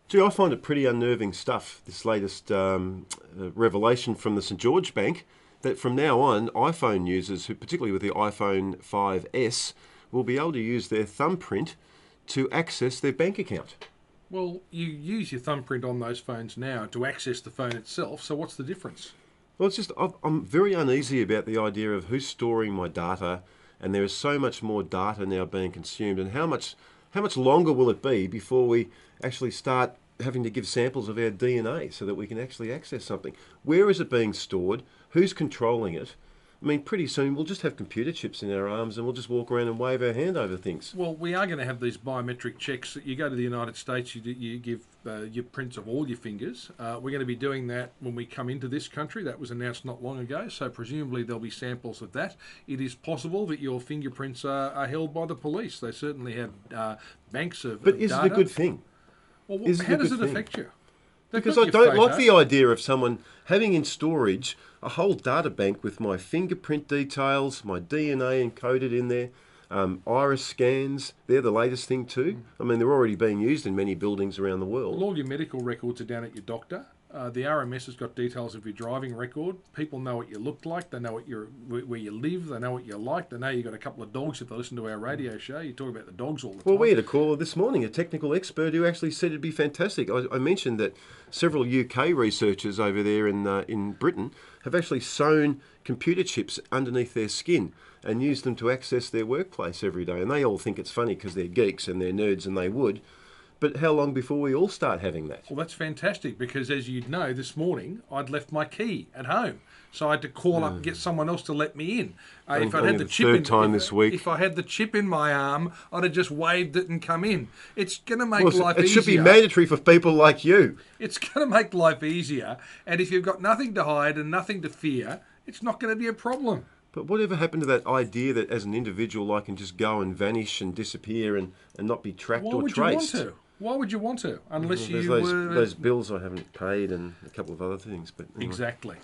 Gee, I find it pretty unnerving stuff, this latest revelation from the St George Bank, that from now on, iPhone users, who particularly with the iPhone 5S, will be able to use their thumbprint to access their bank account. Well, you use your thumbprint on those phones now to access the phone itself, so what's the difference? Well, it's just, I'm very uneasy about the idea of who's storing my data, and there is so much more data now being consumed, and how much longer will it be before we actually start having to give samples of our DNA so that we can actually access something? Where is it being stored? Who's controlling it? I mean, pretty soon we'll just have computer chips in our arms and we'll just walk around and wave our hand over things. Well, we are going to have these biometric checks. You go to the United States, you give your prints of all your fingers. We're going to be doing that when we come into this country. That was announced not long ago, so presumably there'll be samples of that. It is possible that your fingerprints are held by the police. They certainly have banks of But is data. it a good thing? Well, Is it how a does good it thing? affect you? Because I don't like the idea of someone having in storage a whole data bank with my fingerprint details, my DNA encoded in there, iris scans. They're the latest thing too. I mean, they're already being used in many buildings around the world. Well, all your medical records are down at your doctor. The RMS has got details of your driving record. People know what you look like. They know where you live. They know what you like. They know you've got a couple of dogs. If they listen to our radio show, you talk about the dogs all the time. Well, we had a caller this morning, a technical expert, who actually said it'd be fantastic. I mentioned that several UK researchers over there in Britain have actually sewn computer chips underneath their skin and used them to access their workplace every day. And they all think it's funny because they're geeks and they're nerds, and they would. But how long before we all start having that? Well, that's fantastic, because as you'd know, this morning I'd left my key at home, so I had to call up and get someone else to let me in. If I had the chip third time this week. If I had the chip in my arm, I'd have just waved it and come in. It's going to make life easier. It should be mandatory for people like you. It's going to make life easier, and if you've got nothing to hide and nothing to fear, it's not going to be a problem. But whatever happened to that idea that as an individual I can just go and vanish and disappear and not be tracked or traced? Why would you want to? Why would you want to? Unless There's you those bills I haven't paid and a couple of other things. But anyway. Exactly.